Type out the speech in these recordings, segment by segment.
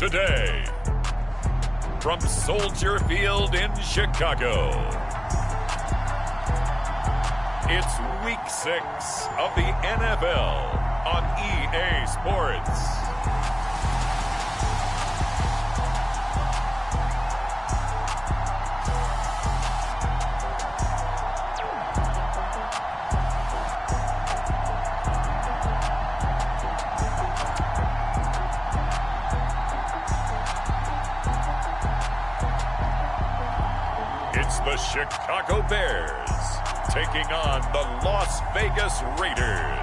today. From Soldier Field in Chicago, it's Week 6 of the NFL on EA Sports. It's the Chicago Bears taking on the Las Vegas Raiders.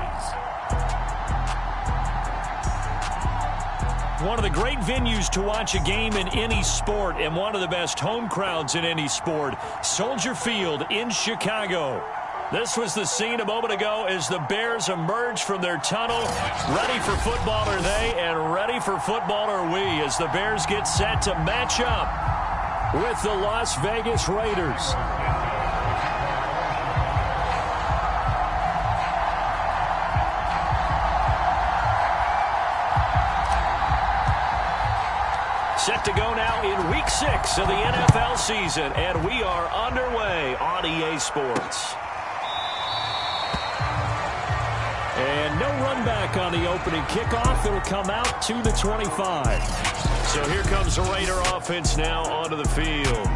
One of the great venues to watch a game in any sport and one of the best home crowds in any sport, Soldier Field in Chicago. This was the scene a moment ago as the Bears emerged from their tunnel. Ready for football are they, and ready for football are we as the Bears get set to match up with the Las Vegas Raiders. Set to go now in Week 6 of the NFL season, and we are underway on EA Sports. And no run back on the opening kickoff. It'll come out to the 25. So here comes the Raider offense now onto the field.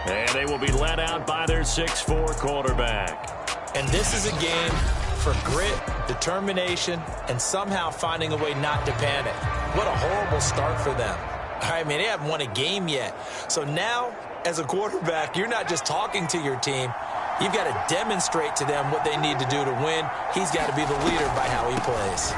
And they will be led out by their 6'4 quarterback. And this is a game for grit, determination, and somehow finding a way not to panic. What a horrible start for them. I mean, they haven't won a game yet. So now, as a quarterback, you're not just talking to your team. You've got to demonstrate to them what they need to do to win. He's got to be the leader by how he plays.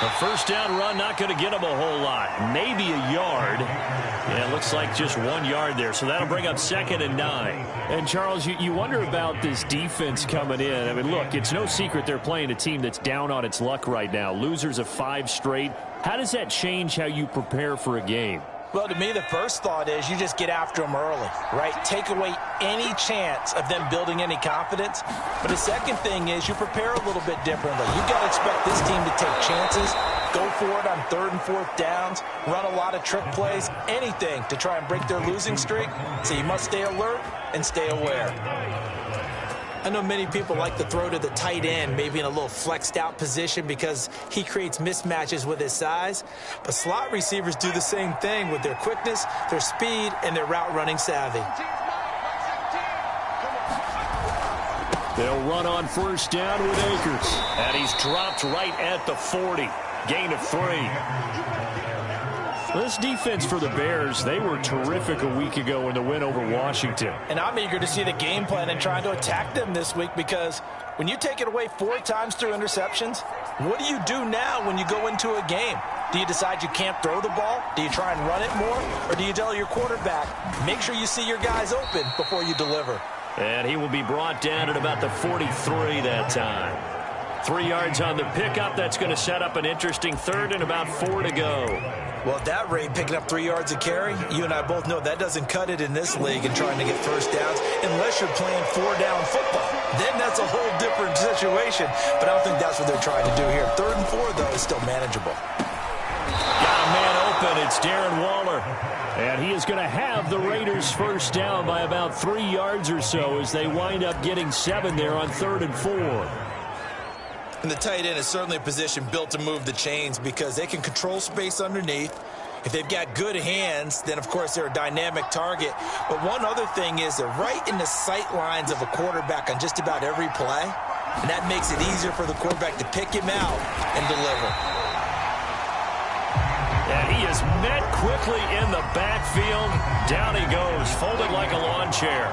A first down run, not going to get him a whole lot. Maybe a yard. Yeah, it looks like just 1 yard there. So that'll bring up 2nd and 9. And, Charles, you wonder about this defense coming in. I mean, look, it's no secret they're playing a team that's down on its luck right now. Losers of 5 straight. How does that change how you prepare for a game? Well, to me, the first thought is you just get after them early, right? Take away any chance of them building any confidence. But the second thing is you prepare a little bit differently. You've got to expect this team to take chances, go for it on 3rd and 4th downs, run a lot of trick plays, anything to try and break their losing streak. So you must stay alert and stay aware. I know many people like to throw to the tight end, maybe in a little flexed out position because he creates mismatches with his size. But slot receivers do the same thing with their quickness, their speed, and their route running savvy. They'll run on first down with Akers. And he's dropped right at the 40. Gain of 3. This defense for the Bears, they were terrific a week ago in the win over Washington. And I'm eager to see the game plan and trying to attack them this week because when you take it away 4 times through interceptions, what do you do now when you go into a game? Do you decide you can't throw the ball? Do you try and run it more? Or do you tell your quarterback, make sure you see your guys open before you deliver? And he will be brought down at about the 43 that time. 3 yards on the pickup. That's going to set up an interesting 3rd and about 4 to go. Well, at that rate, picking up 3 yards a carry, you and I both know that doesn't cut it in this league and trying to get first downs unless you're playing 4-down football. Then that's a whole different situation. But I don't think that's what they're trying to do here. 3rd and 4, though, is still manageable. Got a man open. It's Darren Waller. And he is going to have the Raiders first down by about 3 yards or so as they wind up getting 7 there on 3rd and 4. And the tight end is certainly a position built to move the chains because they can control space underneath. If they've got good hands, then, of course, they're a dynamic target. But one other thing is they're right in the sight lines of a quarterback on just about every play. And that makes it easier for the quarterback to pick him out and deliver. And he is met quickly in the backfield. Down he goes, folded like a lawn chair.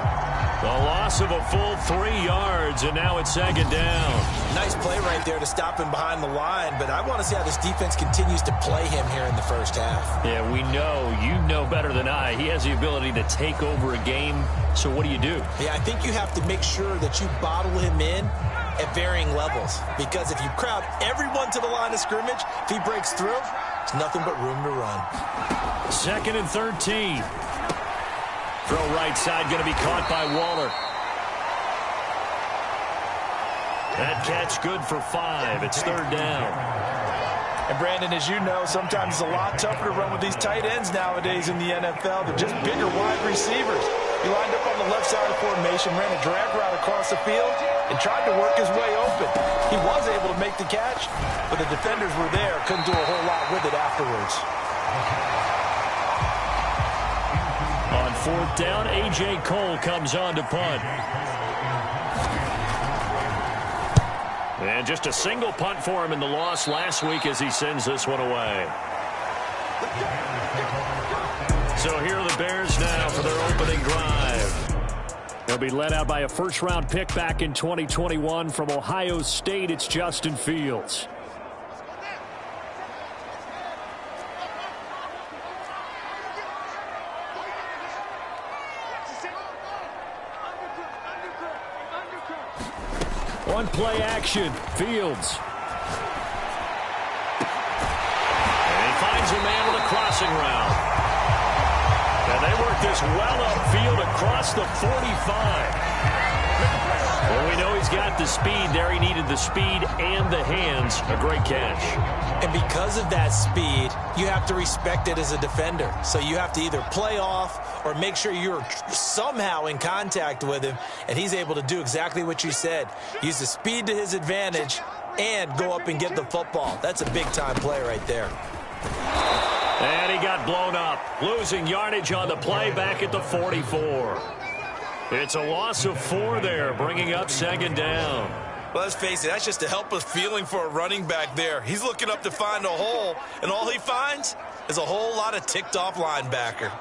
The loss of a full 3 yards, and now it's 2nd down. Nice play right there to stop him behind the line, but I want to see how this defense continues to play him here in the first half. Yeah, we know, you know better than I, he has the ability to take over a game, so what do you do? Yeah, I think you have to make sure that you bottle him in at varying levels, because if you crowd everyone to the line of scrimmage, if he breaks through, it's nothing but room to run. 2nd and 13. Throw right side, going to be caught by Waller. That catch good for 5. It's 3rd down. And, Brandon, as you know, sometimes it's a lot tougher to run with these tight ends nowadays in the NFL. They're just bigger wide receivers. He lined up on the left side of the formation, ran a drag route across the field, and tried to work his way open. He was able to make the catch, but the defenders were there. Couldn't do a whole lot with it afterwards. On fourth down, A.J. Cole comes on to punt. And just a single punt for him in the loss last week as he sends this one away. So here are the Bears now for their opening drive. They'll be led out by a first-round pick back in 2021 from Ohio State. It's Justin Fields. One play action, Fields. And he finds a man with a crossing route. And they work this well upfield across the 45. Well, we know he's got the speed there. He needed the speed and the hands. A great catch. And because of that speed, you have to respect it as a defender. So you have to either play off or make sure you're somehow in contact with him, and he's able to do exactly what you said. Use the speed to his advantage and go up and get the football. That's a big-time play right there. And he got blown up, losing yardage on the play back at the 44. It's a loss of 4 there, bringing up second down. Well, let's face it, that's just a helpless feeling for a running back there. He's looking up to find a hole, and all he finds is a whole lot of ticked-off linebacker.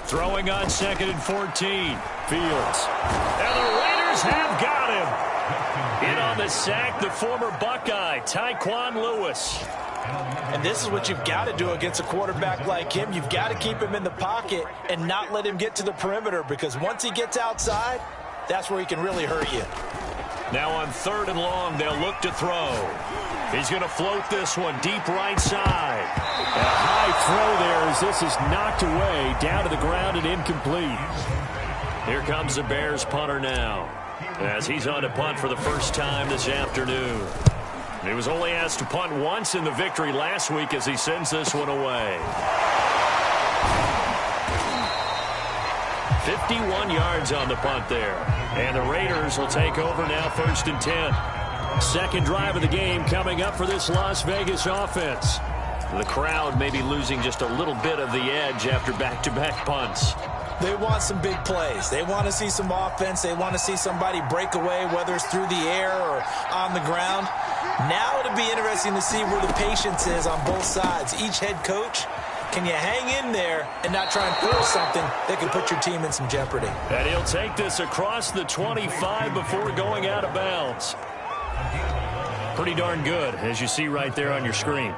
Throwing on 2nd and 14. Fields. And the Raiders have got him. In on the sack, the former Buckeye, Tyquan Lewis. And this is what you've got to do against a quarterback like him. You've got to keep him in the pocket and not let him get to the perimeter, because once he gets outside, that's where he can really hurt you. Now on 3rd and long, they'll look to throw. He's going to float this one deep right side. And a high throw there as this is knocked away, down to the ground and incomplete. Here comes the Bears punter now, as he's on to punt for the first time this afternoon. He was only asked to punt once in the victory last week as he sends this one away. 51 yards on the punt there. And the Raiders will take over now, 1st and 10. Second drive of the game coming up for this Las Vegas offense. The crowd may be losing just a little bit of the edge after back-to-back punts. They want some big plays. They want to see some offense. They want to see somebody break away, whether it's through the air or on the ground. Now it'll be interesting to see where the patience is on both sides. Each head coach, can you hang in there and not try and force something that can put your team in some jeopardy? And he'll take this across the 25 before going out of bounds. Pretty darn good, as you see right there on your screen.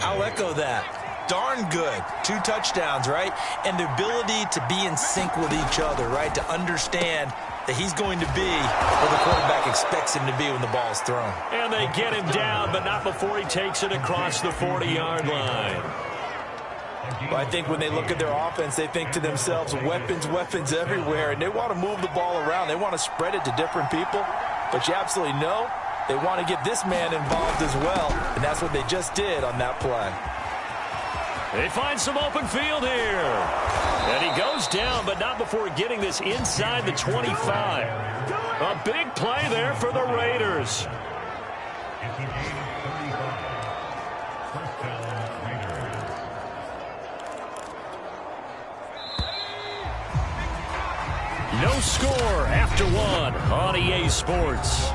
I'll echo that. Darn good. 2 touchdowns, right? And the ability to be in sync with each other, right? To understand that he's going to be where the quarterback expects him to be when the ball's thrown. And they get him down, but not before he takes it across the 40-yard line. Well, I think when they look at their offense, they think to themselves, weapons, weapons everywhere, and they want to move the ball around. They want to spread it to different people, but you absolutely know they want to get this man involved as well, and that's what they just did on that play. They find some open field here. And he goes down, but not before getting this inside the 25. A big play there for the Raiders. No score after 1 on EA Sports.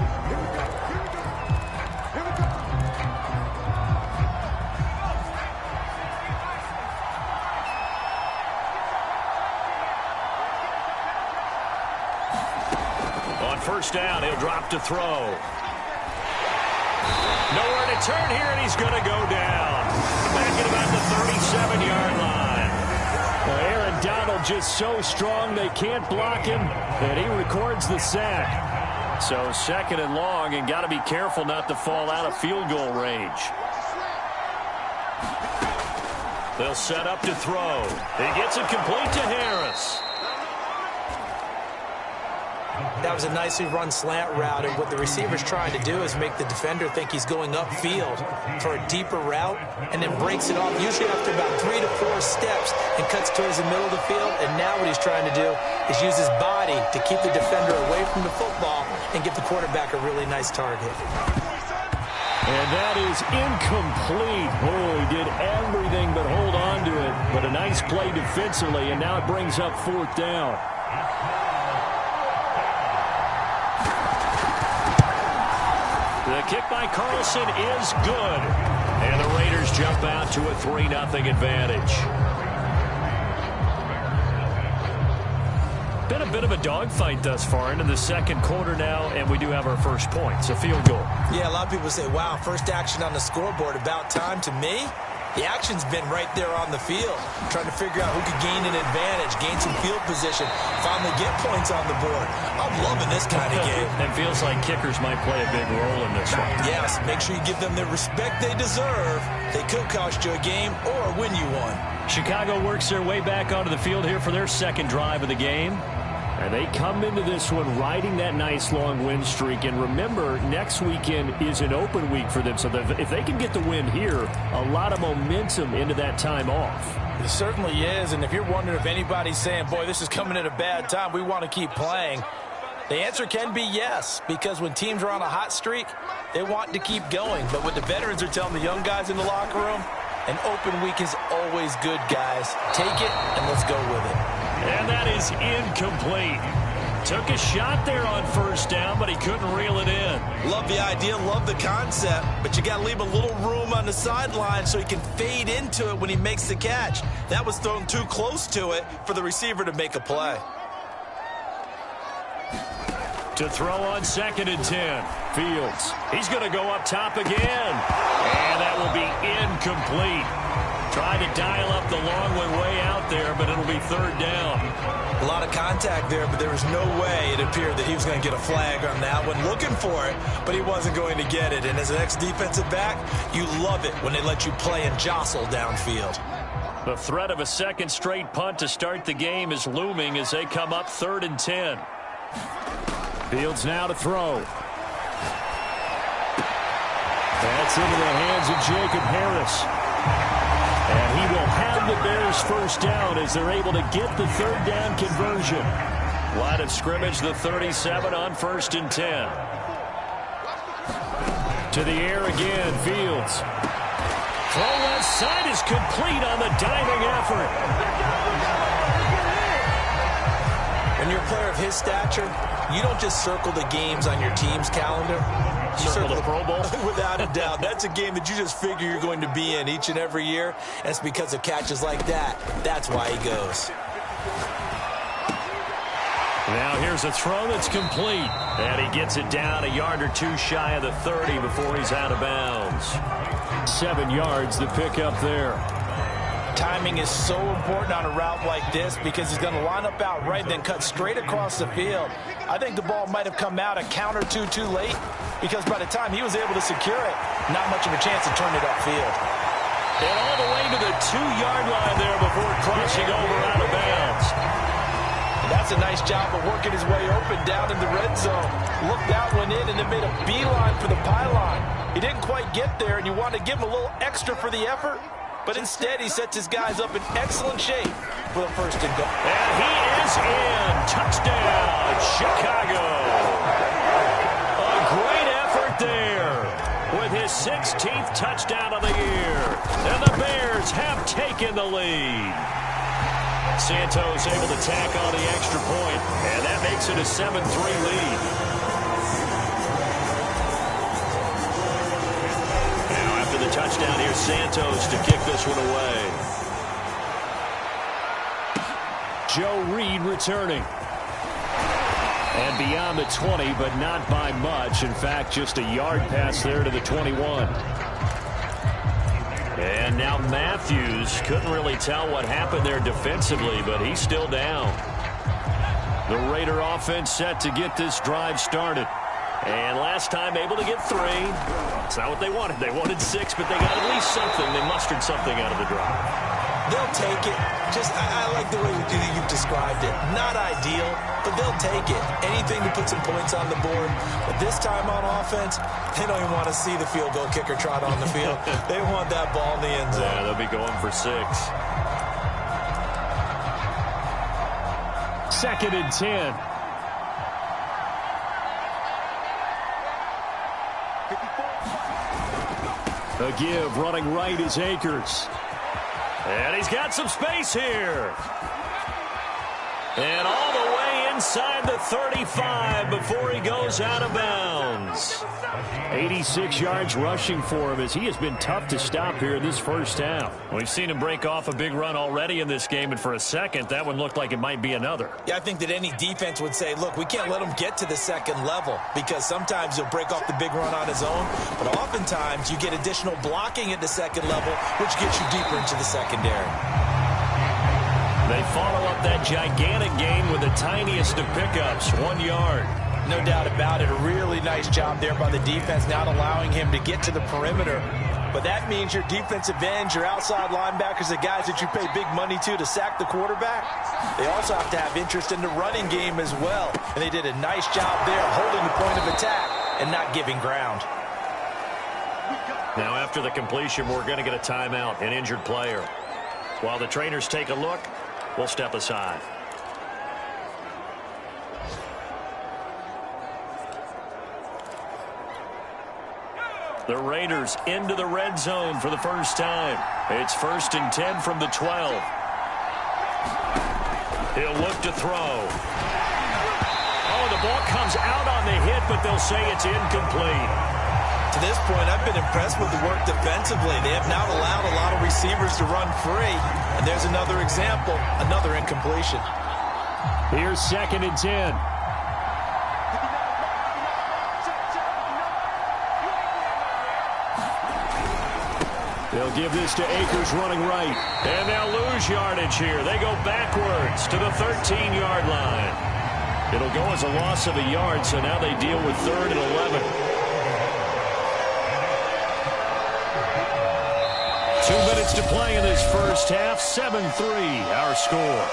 First down, he'll drop to throw. Nowhere to turn here, and he's going to go down. Back at about the 37-yard line. Well, Aaron Donald just so strong they can't block him, and he records the sack. So 2nd and long, and got to be careful not to fall out of field goal range. They'll set up to throw. He gets it complete to Harris. That was a nicely run slant route, and what the receiver's trying to do is make the defender think he's going upfield for a deeper route and then breaks it off, usually after about 3 to 4 steps, and cuts towards the middle of the field. And now what he's trying to do is use his body to keep the defender away from the football and give the quarterback a really nice target. And that is incomplete. Oh, he did everything but hold on to it. But a nice play defensively, and now it brings up 4th down. The kick by Carlson is good. And the Raiders jump out to a 3-0 advantage. Been a bit of a dogfight thus far into the second quarter now, and we do have our first point. It's a field goal. Yeah, a lot of people say, wow, first action on the scoreboard, about time. To me, the action's been right there on the field, trying to figure out who could gain an advantage, gain some field position, finally get points on the board. I'm loving this kind of game. It feels like kickers might play a big role in this one. Yes, make sure you give them the respect they deserve. They could cost you a game or win you one. Chicago works their way back onto the field here for their second drive of the game. And they come into this one riding that nice long win streak. And remember, next weekend is an open week for them. So if they can get the win here, a lot of momentum into that time off. It certainly is. And if you're wondering if anybody's saying, boy, this is coming at a bad time, we want to keep playing, the answer can be yes. Because when teams are on a hot streak, they want to keep going. But what the veterans are telling the young guys in the locker room, an open week is always good, guys. Take it and let's go with it. And that is incomplete. Took a shot there on first down, but he couldn't reel it in. Love the idea, love the concept, but you got to leave a little room on the sideline so he can fade into it when he makes the catch. That was thrown too close to it for the receiver to make a play. To throw on 2nd and 10. Fields. He's going to go up top again. And that will be incomplete. Tried to dial up the long one way out there, but it'll be 3rd down. A lot of contact there, but there was no way it appeared that he was going to get a flag on that one. Looking for it, but he wasn't going to get it. And as an ex-defensive back, you love it when they let you play and jostle downfield. The threat of a second straight punt to start the game is looming as they come up 3rd and 10. Fields now to throw. That's into the hands of Jacob Harris. And he will have the Bears first down as they're able to get the 3rd down conversion. Line of scrimmage, the 37 on 1st and 10. To the air again, Fields. Throw left side is complete on the diving effort. When you're a player of his stature, you don't just circle the games on your team's calendar. You circle the Pro Bowl? Without a doubt. That's a game that you just figure you're going to be in each and every year. And it's because of catches like that. That's why he goes. Now here's a throw that's complete. And he gets it down a yard or two shy of the 30 before he's out of bounds. 7 yards the pickup there. Timing is so important on a route like this because he's going to line up out right, then cut straight across the field. I think the ball might have come out a count or two too late because by the time he was able to secure it, not much of a chance to turn it upfield. And all the way to the 2-yard line there before crossing over out of bounds. And that's a nice job of working his way open down in the red zone. Looked out, went in, and then made a beeline for the pylon. He didn't quite get there, and you want to give him a little extra for the effort. But instead, he sets his guys up in excellent shape for the 1st and goal. And he is in. Touchdown, Chicago. A great effort there with his 16th touchdown of the year. And the Bears have taken the lead. Santos able to tack on the extra point, and that makes it a 7-3 lead. The touchdown here, Santos to kick this one away. Joe Reed returning. And beyond the 20, but not by much. In fact, just a yard pass there to the 21. And now Matthews couldn't really tell what happened there defensively, but he's still down. The Raider offense set to get this drive started. And last time able to get 3. It's not what they wanted. They wanted 6, but they got at least something. They mustered something out of the drive. They'll take it. I like the way you've described it. Not ideal, but they'll take it. Anything to put some points on the board. But this time on offense, they don't even want to see the field goal kicker trot on the field. They want that ball in the end zone. Yeah, they'll be going for 6. 2nd and 10. A give, running right is Akers. And he's got some space here. And all the way inside the 35 before he goes out of bounds. 86 yards rushing for him as he has been tough to stop here in this first half. We've seen him break off a big run already in this game, and for a second, that one looked like it might be another. Yeah, I think that any defense would say, look, we can't let him get to the second level because sometimes he'll break off the big run on his own, but oftentimes you get additional blocking at the second level, which gets you deeper into the secondary. They follow up that gigantic gain with the tiniest of pickups, 1 yard. No doubt about it. A really nice job there by the defense, not allowing him to get to the perimeter. But that means your defensive ends, your outside linebackers, the guys that you pay big money to sack the quarterback, they also have to have interest in the running game as well. And they did a nice job there holding the point of attack and not giving ground. Now after the completion, we're going to get a timeout, an injured player. While the trainers take a look, we'll step aside. The Raiders into the red zone for the first time. It's 1st and 10 from the 12. He'll look to throw. Oh, the ball comes out on the hit, but they'll say it's incomplete. To this point, I've been impressed with the work defensively. They have not allowed a lot of receivers to run free. And there's another example, another incompletion. Here's 2nd and 10. They'll give this to Akers running right. And they'll lose yardage here. They go backwards to the 13-yard line. It'll go as a loss of a yard, so now they deal with 3rd and 11. 2 minutes to play in this first half. 7-3, our score.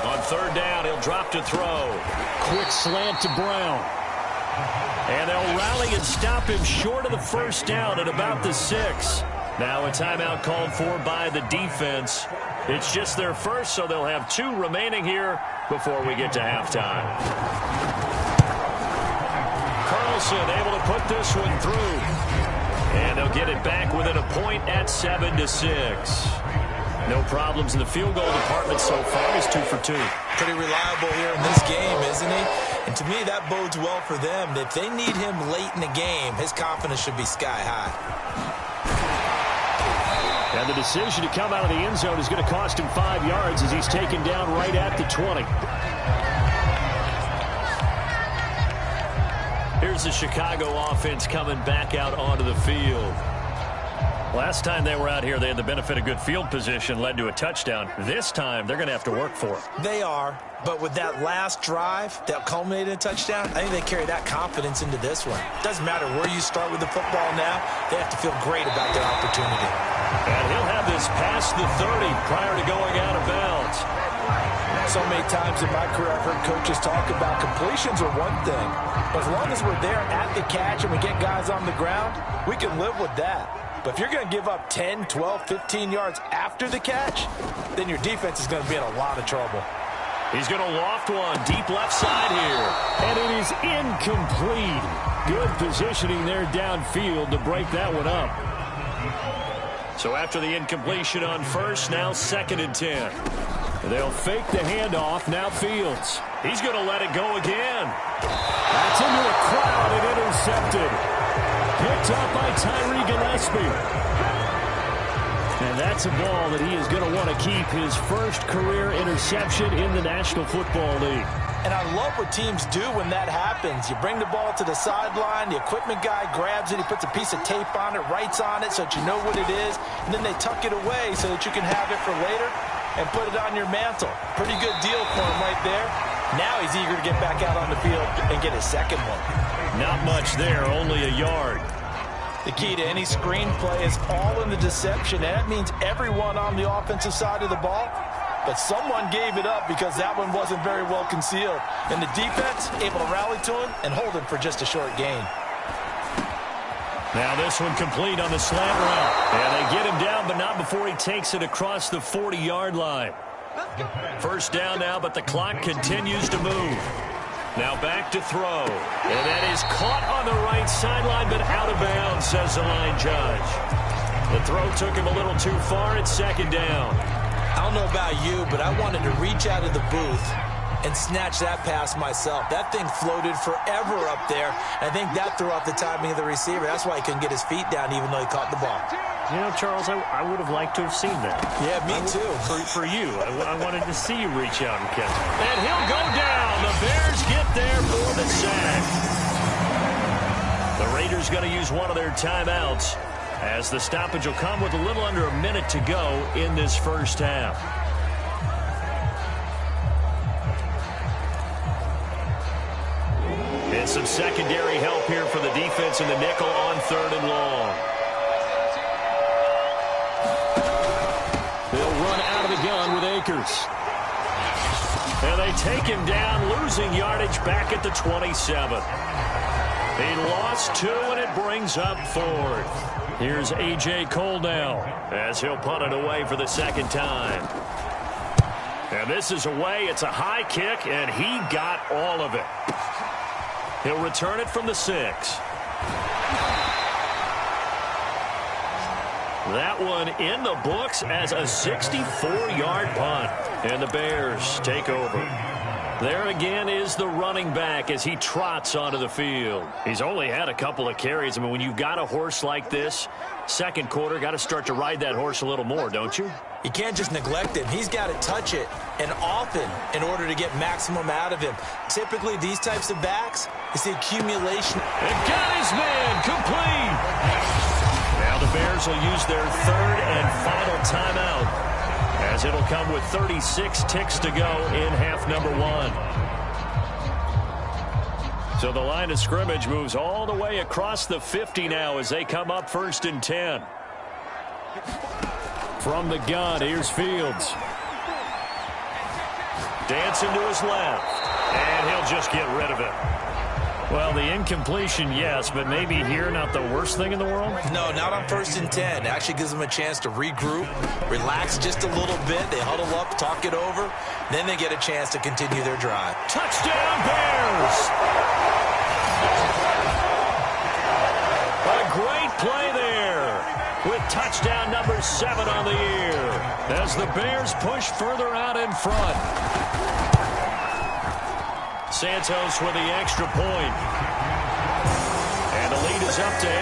On 3rd down, he'll drop to throw. Quick slant to Brown. And they'll rally and stop him short of the first down at about the 6. Now a timeout called for by the defense. It's just their first, so they'll have 2 remaining here before we get to halftime. Carlson able to put this one through. And they'll get it back within a point at 7-6. No problems in the field goal department so far. He's 2 for 2. Pretty reliable here in this game, isn't he? And to me, that bodes well for them. If they need him late in the game, his confidence should be sky high. And the decision to come out of the end zone is going to cost him 5 yards as he's taken down right at the 20. Here's the Chicago offense coming back out onto the field. Last time they were out here, they had the benefit of good field position, led to a touchdown. This time, they're going to have to work for it. They are, but with that last drive that culminated in a touchdown, I think they carry that confidence into this one. Doesn't matter where you start with the football now, they have to feel great about their opportunity. And he'll have this past the 30 prior to going out of bounds. So many times in my career, I've heard coaches talk about completions are one thing, but as long as we're there at the catch and we get guys on the ground, we can live with that. But if you're going to give up 10, 12, 15 yards after the catch, then your defense is going to be in a lot of trouble. He's going to loft one deep left side here. And it is incomplete. Good positioning there downfield to break that one up. So after the incompletion on first, now 2nd and 10. They'll fake the handoff. Now Fields. He's going to let it go again. That's into a crowd and intercepted. Picked up by Tyree Gillespie. And that's a ball that he is going to want to keep, his first career interception in the National Football League. And I love what teams do when that happens. You bring the ball to the sideline, the equipment guy grabs it, he puts a piece of tape on it, writes on it so that you know what it is, and then they tuck it away so that you can have it for later and put it on your mantle. Pretty good deal for him right there. Now he's eager to get back out on the field and get his second one. Not much there, only a yard. The key to any screenplay is all in the deception, and that means everyone on the offensive side of the ball. But someone gave it up because that one wasn't very well concealed. And the defense able to rally to him and hold him for just a short gain. Now this one complete on the slant route. And they get him down, but not before he takes it across the 40-yard line. First down now, but the clock continues to move. Now back to throw. And that is caught on the right sideline, but out of bounds, says the line judge. The throw took him a little too far. It's second down. I don't know about you, but I wanted to reach out of the booth and snatch that pass myself. That thing floated forever up there. I think that threw off the timing of the receiver. That's why he couldn't get his feet down even though he caught the ball. You know, Charles, I would have liked to have seen that. Yeah, me too. For you, I wanted to see you reach out and catch it. And he'll go down. The Bears get there for the sack. The Raiders going to use one of their timeouts, as the stoppage will come with a little under a minute to go in this first half. And some secondary help here for the defense in the nickel on 3rd and long. They'll run out of the gun with Akers. And they take him down, losing yardage back at the 27. He lost 2, and it brings up 4th. Here's A.J. Cole now, as he'll punt it away for the second time. And this is away. It's a high kick, and he got all of it. He'll return it from the 6. That one in the books as a 64-yard punt. And the Bears take over. There again is the running back as he trots onto the field. He's only had a couple of carries. I mean, when you've got a horse like this, second quarter, got to start to ride that horse a little more, don't you? You can't just neglect him. He's got to touch it, and often, in order to get maximum out of him. Typically, these types of backs, it's the accumulation. And got his man complete. Now the Bears will use their 3rd and final timeout, as it'll come with 36 ticks to go in half number 1. So the line of scrimmage moves all the way across the 50 now as they come up 1st and 10. From the gun, here's Fields. Dancing to his left, and he'll just get rid of it. Well, the incompletion, yes, but maybe here not the worst thing in the world? No, not on 1st and 10. It actually gives them a chance to regroup, relax just a little bit. They huddle up, talk it over. Then they get a chance to continue their drive. Touchdown, Bears! A great play there with touchdown number 7 on the year as the Bears push further out in front. Santos with the extra point. And the lead is up to 8.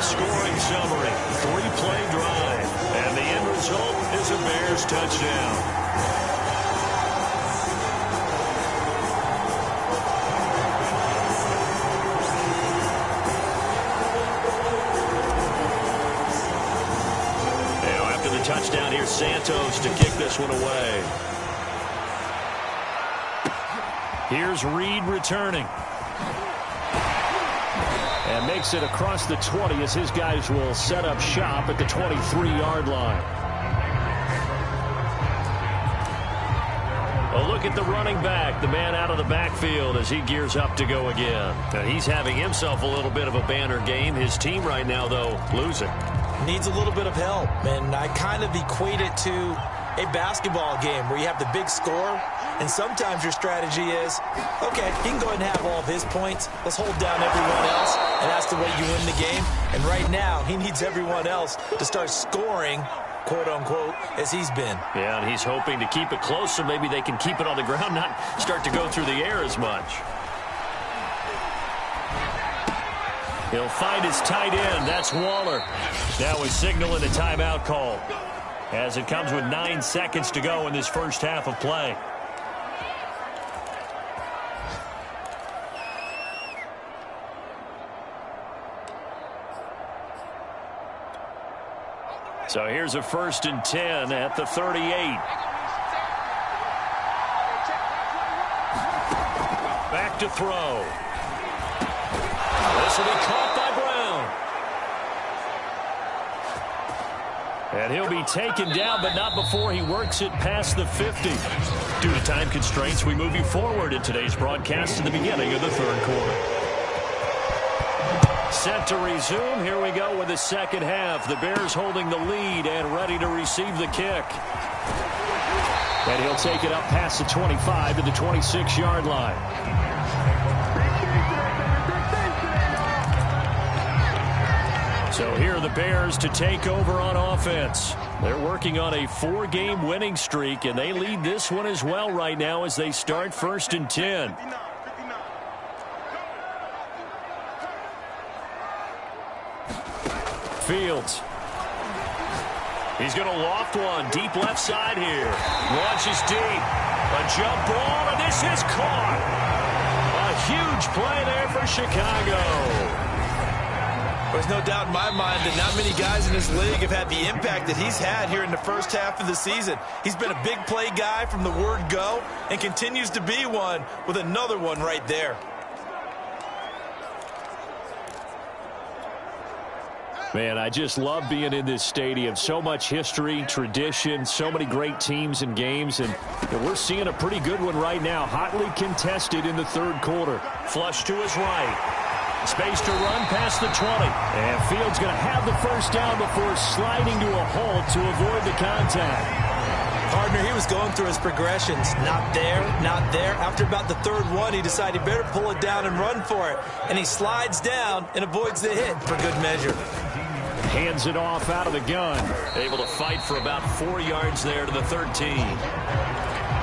Scoring summary, 3-play drive. And the end result is a Bears touchdown. Now after the touchdown, here's Santos to kick this one away. Here's Reed returning. And makes it across the 20 as his guys will set up shop at the 23-yard line. A look at the running back, the man out of the backfield as he gears up to go again. Now he's having himself a little bit of a banner game. His team right now, though, losing. Needs a little bit of help, and I kind of equate it to a basketball game where you have the big score, and sometimes your strategy is, okay, he can go ahead and have all of his points. Let's hold down everyone else, and that's the way you win the game. And right now, he needs everyone else to start scoring, quote-unquote, as he's been. Yeah, and he's hoping to keep it close so maybe they can keep it on the ground, not start to go through the air as much. He'll find his tight end. That's Waller. Now he's signaling a timeout call as it comes with 9 seconds to go in this first half of play. So here's a 1st and 10 at the 38. Back to throw. This will be caught by Brown. And he'll be taken down, but not before he works it past the 50. Due to time constraints, we move you forward in today's broadcast to the beginning of the 3rd quarter. Set to resume. Here we go with the second half. The Bears holding the lead and ready to receive the kick. And he'll take it up past the 25 to the 26-yard line. So here are the Bears to take over on offense. They're working on a 4-game winning streak, and they lead this one as well right now as they start 1st and 10. Fields. He's going to loft one deep left side here. Launches deep. A jump ball, and this is caught. A huge play there for Chicago. There's no doubt in my mind that not many guys in this league have had the impact that he's had here in the first half of the season. He's been a big play guy from the word go and continues to be one with another one right there. Man, I just love being in this stadium. So much history, tradition, so many great teams and games, and we're seeing a pretty good one right now. Hotly contested in the 3rd quarter. Flush to his right. Space to run past the 20. And Fields going to have the first down before sliding to a halt to avoid the contact. Partner, he was going through his progressions. Not there, not there. After about the 3rd one, he decided he better pull it down and run for it. And he slides down and avoids the hit for good measure. Hands it off out of the gun. Able to fight for about 4 yards there to the 13.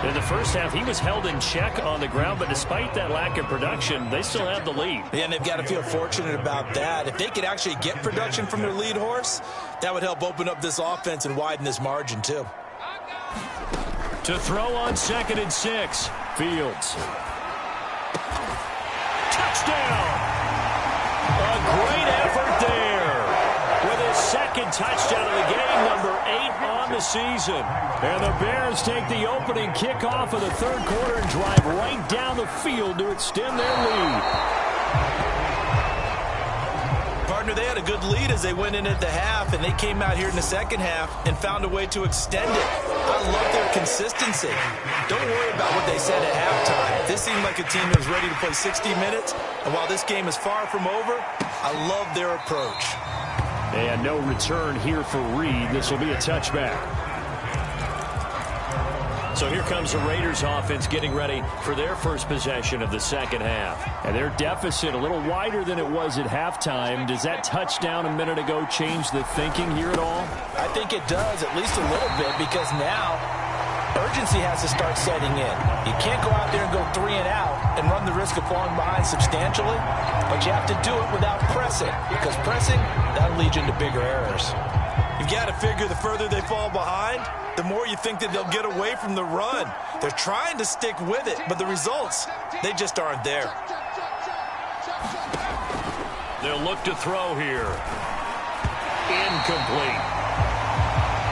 In the first half, he was held in check on the ground, but despite that lack of production, they still have the lead. Yeah, and they've got to feel fortunate about that. If they could actually get production from their lead horse, that would help open up this offense and widen this margin, too. To throw on 2nd and 6. Fields. Touchdown! A great effort there. With his 2nd touchdown of the game, number 8 on the season. And the Bears take the opening kickoff of the 3rd quarter and drive right down the field to extend their lead. Partner, they had a good lead as they went in at the half, and they came out here in the second half and found a way to extend it. I love their consistency. Don't worry about what they said at halftime. This seemed like a team that was ready to play 60 minutes, and while this game is far from over, I love their approach. And no return here for Reed. This will be a touchback. So here comes the Raiders offense getting ready for their first possession of the second half. And their deficit a little wider than it was at halftime. Does that touchdown a minute ago change the thinking here at all? I think it does, at least a little bit, because now urgency has to start setting in. You can't go out there and go 3 and out and run the risk of falling behind substantially, but you have to do it without pressing, because pressing, that'll lead you into bigger errors. You've got to figure the further they fall behind, the more you think that they'll get away from the run. They're trying to stick with it, but the results, they just aren't there. They'll look to throw here. Incomplete.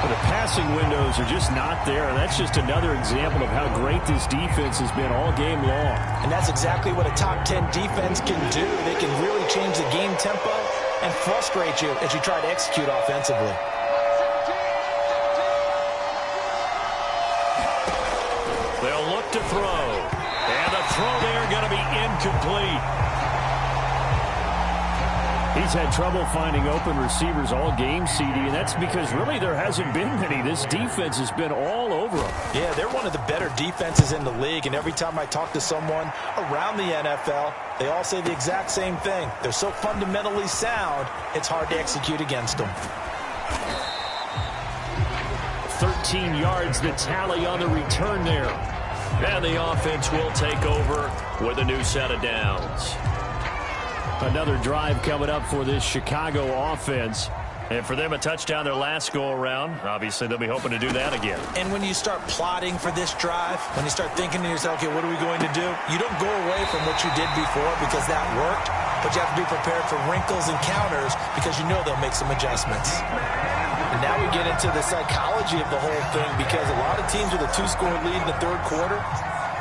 The passing windows are just not there, and that's just another example of how great this defense has been all game long. And that's exactly what a top 10 defense can do. They can really change the game tempo and frustrate you as you try to execute offensively. They'll look to throw. And the throw there going to be incomplete. He's had trouble finding open receivers all game, CD, and that's because really there hasn't been many. This defense has been all over them. Yeah, they're one of the better defenses in the league, and every time I talk to someone around the NFL, they all say the exact same thing. They're so fundamentally sound, it's hard to execute against them. 13 yards, the tally on the return there. And the offense will take over with a new set of downs. Another drive coming up for this Chicago offense. And for them, a touchdown their last go-around. Obviously, they'll be hoping to do that again. And when you start plotting for this drive, when you start thinking to yourself, okay, what are we going to do? You don't go away from what you did before because that worked, but you have to be prepared for wrinkles and counters because you know they'll make some adjustments. And now we get into the psychology of the whole thing, because a lot of teams with a 2-score lead in the third quarter,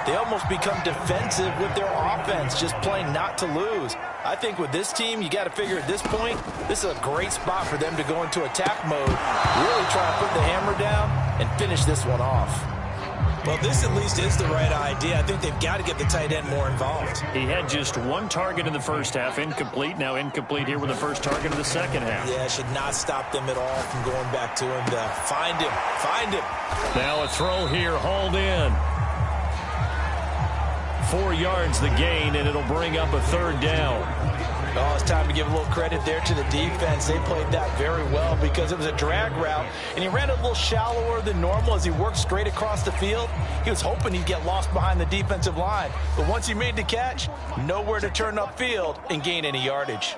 they almost become defensive with their offense, just playing not to lose. I think with this team, you got to figure at this point, this is a great spot for them to go into attack mode, really try to put the hammer down and finish this one off. Well, this at least is the right idea. I think they've got to get the tight end more involved. He had just one target in the first half, incomplete. Now incomplete here with the first target of the second half. Yeah, should not stop them at all from going back to him. Find him. Find him. Now a throw here, hauled in. 4 yards the gain, and it'll bring up a third down. Oh, it's time to give a little credit there to the defense. They played that very well because it was a drag route, and he ran a little shallower than normal as he worked straight across the field. He was hoping he'd get lost behind the defensive line, but once he made the catch, nowhere to turn upfield and gain any yardage.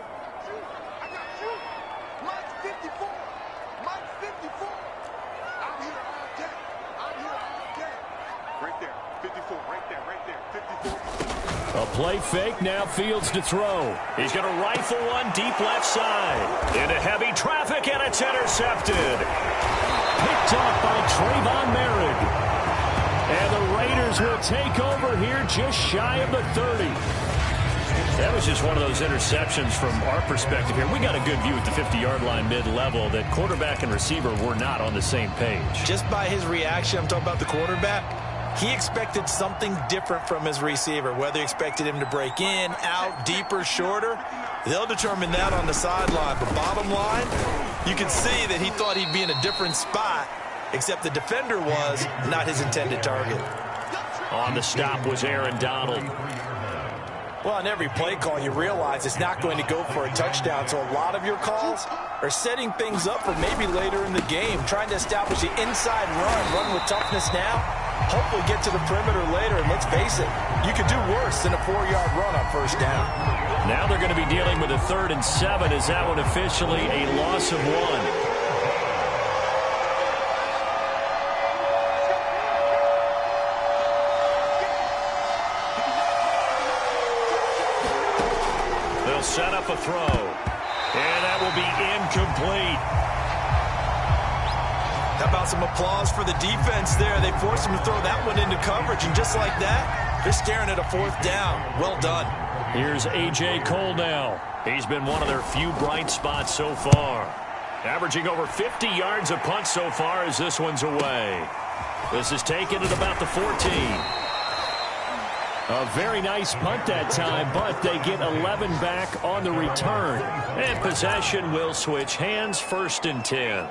A play fake, now Fields to throw. He's going to rifle one deep left side. Into heavy traffic, and it's intercepted. Picked off by Trayvon Merritt. And the Raiders will take over here just shy of the 30. That was just one of those interceptions from our perspective here. We got a good view at the 50-yard line mid-level that quarterback and receiver were not on the same page. Just by his reaction, I'm talking about the quarterback, he expected something different from his receiver, whether he expected him to break in, out, deeper, shorter. They'll determine that on the sideline. But bottom line, you can see that he thought he'd be in a different spot, except the defender was not his intended target. On the stop was Aaron Donald. Well, on every play call, you realize it's not going to go for a touchdown, so a lot of your calls are setting things up for maybe later in the game, trying to establish the inside run with toughness now, hopefully get to the perimeter later, and let's face it, you could do worse than a 4-yard run on first down. Now they're going to be dealing with a 3rd and 7. Is that one officially a loss of 1? Set up a throw, and that will be incomplete. How about some applause for the defense there? They forced him to throw that one into coverage, and just like that, they're staring at a 4th down. Well done. Here's A.J. Cole now. He's been one of their few bright spots so far. Averaging over 50 yards a punt so far as this one's away. This is taken at about the 14. A very nice punt that time, but they get 11 back on the return. And possession will switch hands, 1st and 10.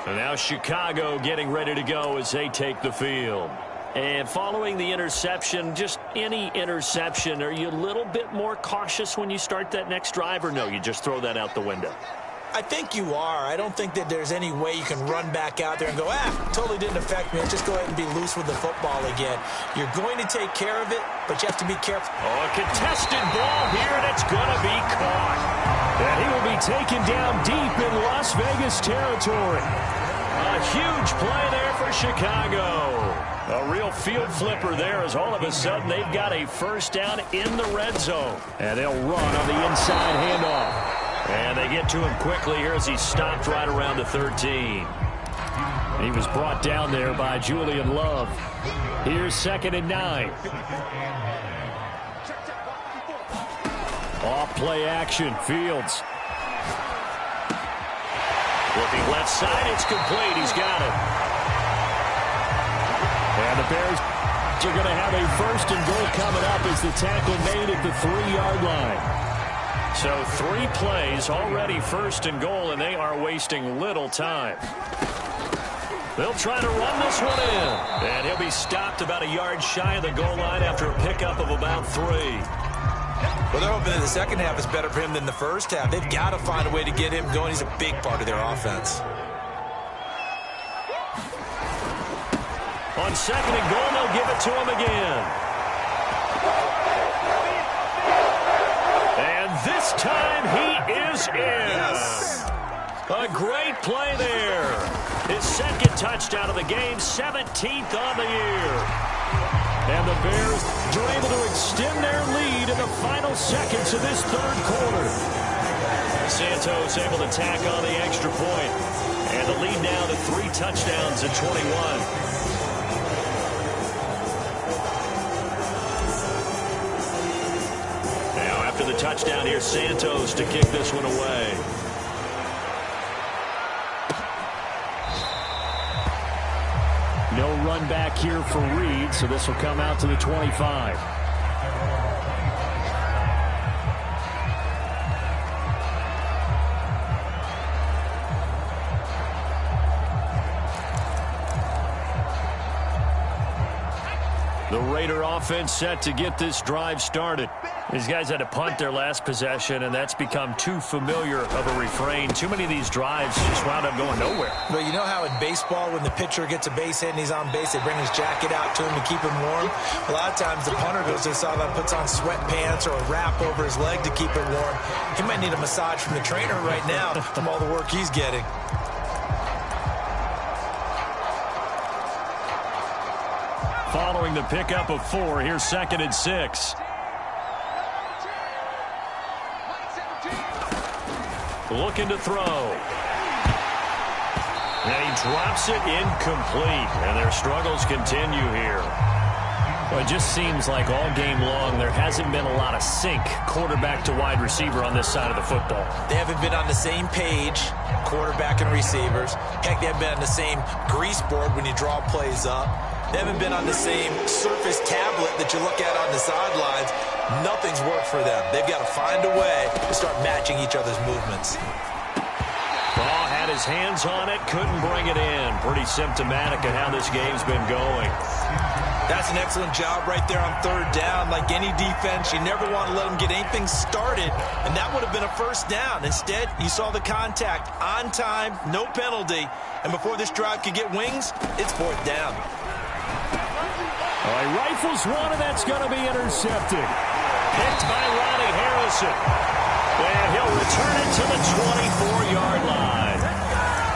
So now Chicago getting ready to go as they take the field. And following the interception, just any interception, are you a little bit more cautious when you start that next drive, or no, you just throw that out the window? I think you are. I don't think that there's any way you can run back out there and go, totally didn't affect me. Let's just go ahead and be loose with the football again. You're going to take care of it, but you have to be careful. Oh, a contested ball here, and it's going to be caught. And he will be taken down deep in Las Vegas territory. A huge play there for Chicago. A real field flipper there, as all of a sudden they've got a 1st down in the red zone. And they'll run on the inside handoff. And they get to him quickly here as he stopped right around the 13. He was brought down there by Julian Love. Here's 2nd and 9. Off play action, Fields. Looking left side, it's complete. He's got it. And the Bears are going to have a 1st and goal coming up as the tackle made at the 3-yard line. So 3 plays, already 1st and goal, and they are wasting little time. They'll try to run this one in. And he'll be stopped about a yard shy of the goal line after a pickup of about 3. Well, they're hoping that the second half is better for him than the first half. They've got to find a way to get him going. He's a big part of their offense. On 2nd and goal, they'll give it to him again. This time he is in. Yes. A great play there. His 2nd touchdown of the game, 17th on the year. And the Bears are able to extend their lead in the final seconds of this 3rd quarter. Santos able to tack on the extra point. And the lead lead now to 3 touchdowns at 21. After the touchdown, here's Santos to kick this one away. No run back here for Reed, so this will come out to the 25. The Raider offense set to get this drive started. These guys had to punt their last possession, and that's become too familiar of a refrain. Too many of these drives just wound up going nowhere. But you know how in baseball, when the pitcher gets a base hit and he's on base, they bring his jacket out to him to keep him warm? A lot of times the punter goes to the sideline, puts on sweatpants or a wrap over his leg to keep it warm. He might need a massage from the trainer right now from all the work he's getting. Following the pickup of 4, here's 2nd and 6. Looking to throw. And he drops it incomplete. And their struggles continue here. Well, it just seems like all game long there hasn't been a lot of sync quarterback to wide receiver on this side of the football. They haven't been on the same page, quarterback and receivers. Heck, they haven't been on the same grease board when you draw plays up. They haven't been on the same Surface tablet that you look at on the sidelines. Nothing's worked for them. They've got to find a way to start matching each other's movements. Ball had his hands on it, couldn't bring it in. Pretty symptomatic of how this game's been going. That's an excellent job right there on 3rd down. Like any defense, you never want to let them get anything started, and that would have been a 1st down. Instead, you saw the contact on time, no penalty, and before this drive could get wings, it's 4th down. He rifles one, and that's going to be intercepted. Picked by Ronnie Harrison. And he'll return it to the 24-yard line.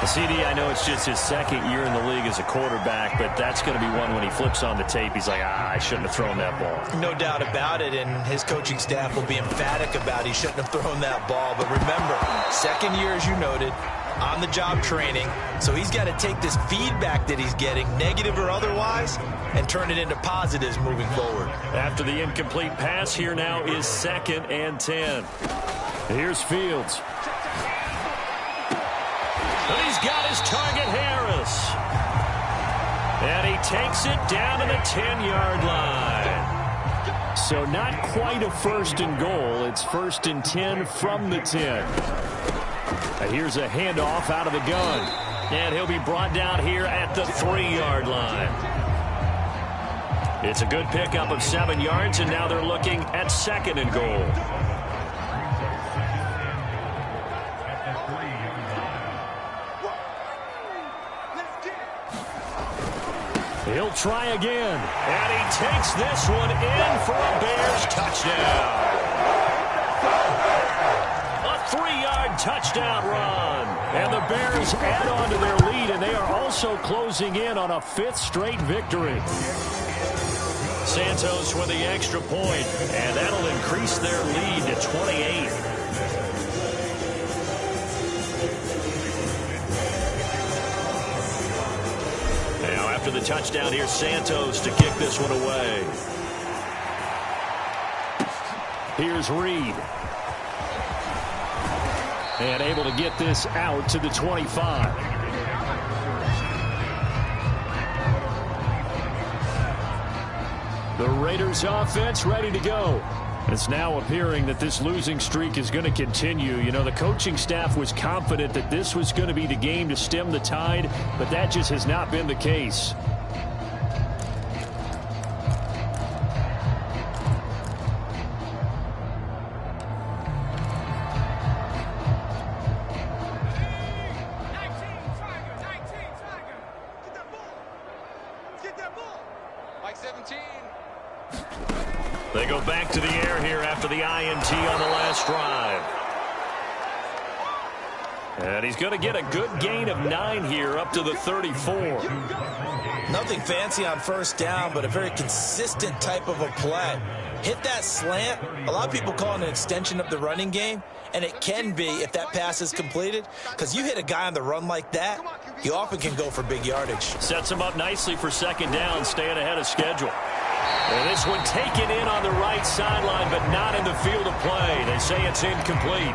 CD, I know it's just his 2nd year in the league as a quarterback, but that's going to be one when he flips on the tape, he's like, I shouldn't have thrown that ball. No doubt about it, and his coaching staff will be emphatic about he shouldn't have thrown that ball. But remember, 2nd year, as you noted, on-the-job training, so he's got to take this feedback that he's getting, negative or otherwise, and turn it into positives moving forward. After the incomplete pass, here now is 2nd and 10. Here's Fields. And he's got his target, Harris. And he takes it down to the 10-yard line. So not quite a 1st and goal. It's 1st and 10 from the 10. Here's a handoff out of the gun. And he'll be brought down here at the 3-yard line. It's a good pickup of 7 yards, and now they're looking at 2nd and goal. He'll try again. And he takes this one in for a Bears touchdown. A 3-yard touchdown run. And the Bears add on to their lead, and they are also closing in on a 5th straight victory. Santos with the extra point, and that'll increase their lead to 28. Now after the touchdown, here's Santos to kick this one away. Here's Reed. And able to get this out to the 25. The Raiders offense ready to go. It's now appearing that this losing streak is going to continue. You know, the coaching staff was confident that this was going to be the game to stem the tide, but that just has not been the case. They go back to the air here after the INT on the last drive. And he's going to get a good gain of 9 here up to the 34. Nothing fancy on 1st down, but a very consistent type of a play. Hit that slant. A lot of people call it an extension of the running game, and it can be if that pass is completed, because you hit a guy on the run like that, you often can go for big yardage. Sets him up nicely for second down, staying ahead of schedule. And this one taken in on the right sideline, but not in the field of play. They say it's incomplete.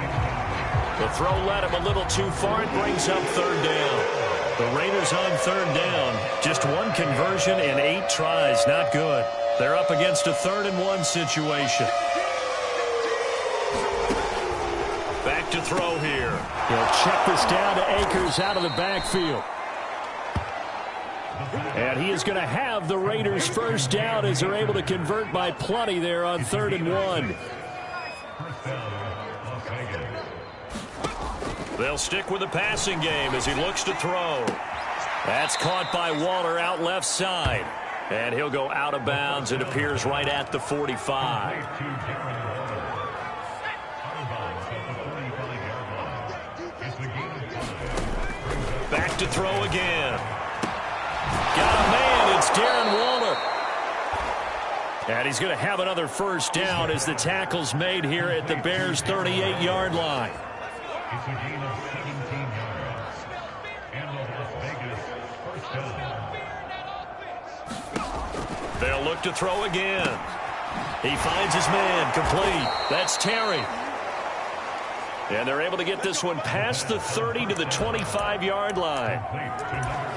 The throw led him a little too far. It brings up third down. The Raiders on third down. Just one conversion in 8 tries. Not good. They're up against a 3rd-and-1 situation. Back to throw here. He'll check this down to Akers out of the backfield. And he is going to have the Raiders first down as they're able to convert by plenty there on 3rd-and-1. They'll stick with the passing game as he looks to throw. That's caught by Waller out left side. And he'll go out of bounds. It appears right at the 45. Back to throw again. Got a man. It's Darren Waller. And he's going to have another first down as the tackle's made here at the Bears' 38-yard line. It's a gain of 17 yards. And the Las Vegas first down. They'll look to throw again. He finds his man, complete. That's Terry. And they're able to get this one past the 30 to the 25-yard line.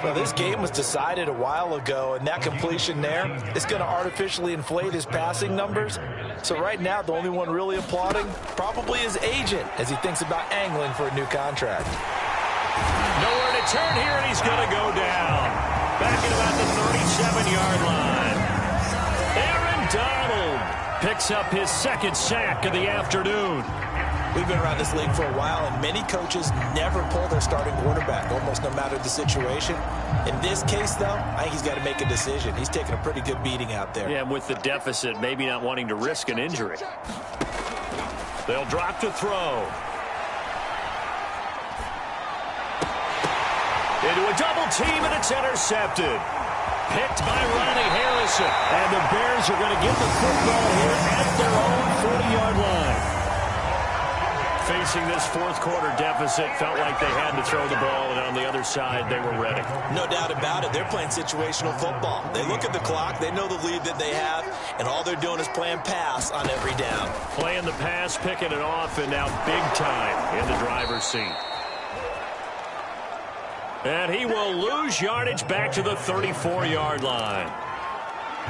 Well, this game was decided a while ago, and that completion there is going to artificially inflate his passing numbers. So right now, the only one really applauding probably his agent as he thinks about angling for a new contract. Nowhere to turn here, and he's going to go down. Back at about the 37-yard line. Aaron Donald picks up his 2nd sack of the afternoon. We've been around this league for a while, and many coaches never pull their starting quarterback, almost no matter the situation. In this case, though, I think he's got to make a decision. He's taking a pretty good beating out there. Yeah, and with the deficit, maybe not wanting to risk an injury. They'll drop to throw. Into a double team, and it's intercepted. Picked by Ronnie Harrison. And the Bears are going to get the football here at their own 40-yard line. Facing this 4th quarter deficit, felt like they had to throw the ball, and on the other side, they were ready. No doubt about it. They're playing situational football. They look at the clock, they know the lead that they have, and all they're doing is playing pass on every down. Playing the pass, picking it off, and now big time in the driver's seat. And he will lose yardage back to the 34-yard line.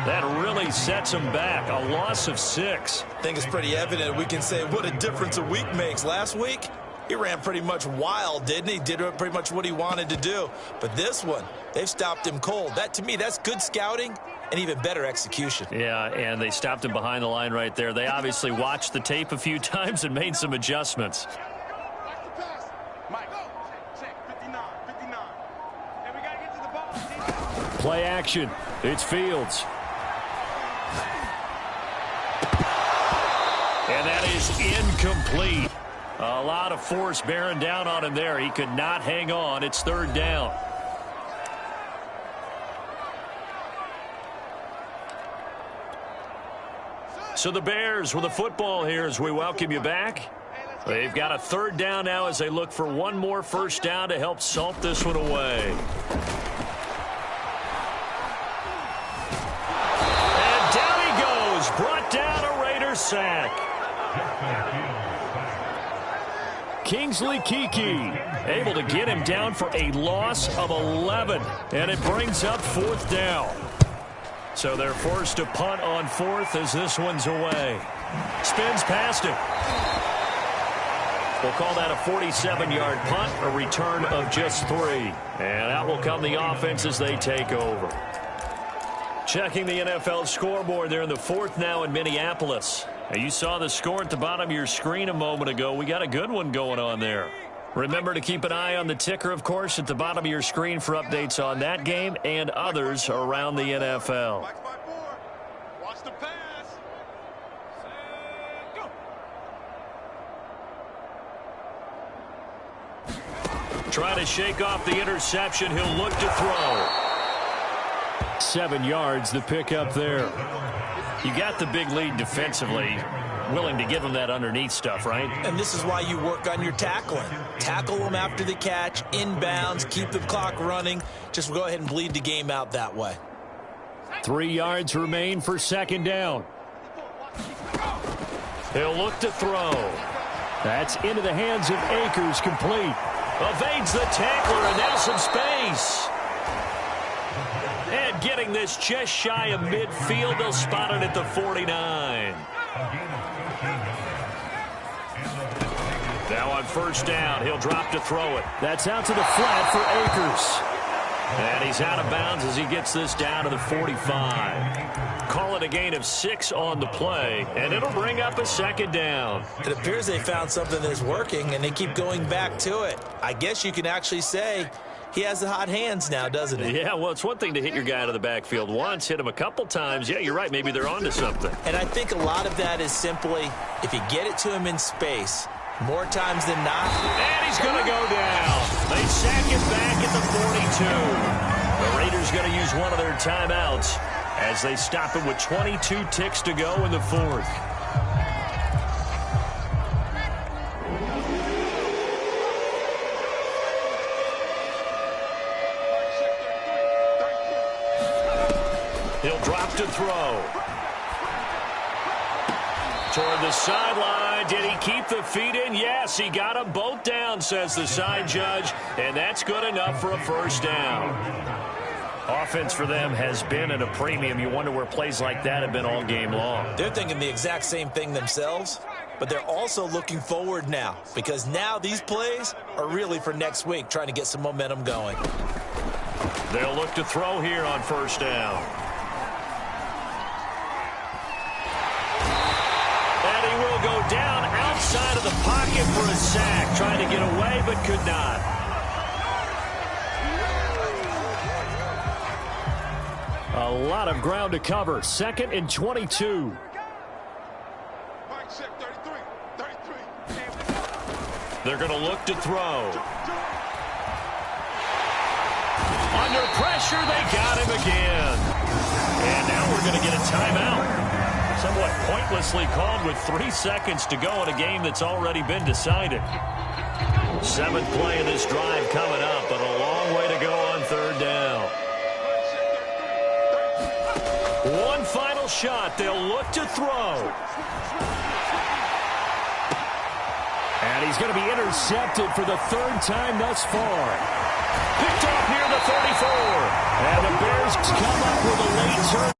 That really sets him back. A loss of 6. I think it's pretty evident. We can say what a difference a week makes. Last week, he ran pretty much wild, didn't he? Did pretty much what he wanted to do. But this one, they've stopped him cold. That, to me, that's good scouting and even better execution. Yeah, and they stopped him behind the line right there. They obviously watched the tape a few times and made some adjustments. Play action. It's Fields. And that is incomplete. A lot of force bearing down on him there. He could not hang on. It's 3rd down. So the Bears with the football here as we welcome you back. They've got a 3rd down now as they look for one more first down to help salt this one away. And down he goes. Brought down a Raiders sack. Kingsley Keke able to get him down for a loss of 11. And it brings up 4th down. So they're forced to punt on 4th as this one's away. Spins past him. We'll call that a 47-yard punt, a return of just 3. And out will come the offense as they take over. Checking the NFL scoreboard there in the 4th now in Minneapolis. And you saw the score at the bottom of your screen a moment ago. We got a good one going on there. Remember to keep an eye on the ticker, of course, at the bottom of your screen for updates on that game and others around the NFL. Watch the pass. Go. Trying to shake off the interception. He'll look to throw. 7 yards, the pickup there. You got the big lead defensively. willing to give him that underneath stuff, right? And this is why you work on your tackling. Tackle them after the catch, inbounds, keep the clock running. Just go ahead and bleed the game out that way. 3 yards remain for second down. He'll look to throw. That's into the hands of Akers, complete. Evades the tackler, and now some space. And getting this just shy of midfield, they'll spot it at the 49. Now on first down, he'll drop to throw it. That's out to the flat for Akers. And he's out of bounds as he gets this down to the 45. Call it a gain of 6 on the play, and it'll bring up a second down. It appears they found something that's working, and they keep going back to it. I guess you can actually say he has the hot hands now, doesn't he? Yeah, well, it's one thing to hit your guy out of the backfield once, hit him a couple times. Yeah, you're right. Maybe they're onto something. And I think a lot of that is simply if you get it to him in space, more times than not. And he's going to go down. They sack him back at the 42. The Raiders going to use one of their timeouts as they stop him with 22 ticks to go in the fourth. He'll drop to throw. Toward the sideline. Did he keep the feet in? Yes, he got them both down, says the side judge, and that's good enough for a first down. Offense for them has been at a premium. You wonder where plays like that have been all game long. They're thinking the exact same thing themselves, but they're also looking forward now because now these plays are really for next week, trying to get some momentum going. They'll look to throw here on first down. And he will go down outside of the pocket for a sack, trying to get away but could not. A lot of ground to cover. 2nd and 22. They're going to look to throw. Under pressure, they got him again. And now we're going to get a timeout. Somewhat pointlessly called with 3 seconds to go in a game that's already been decided. 7th play of this drive coming up, but a long way to go on third down. One final shot. They'll look to throw. And he's going to be intercepted for the 3rd time thus far. Picked off near the 34. And the Bears come up with a late turn.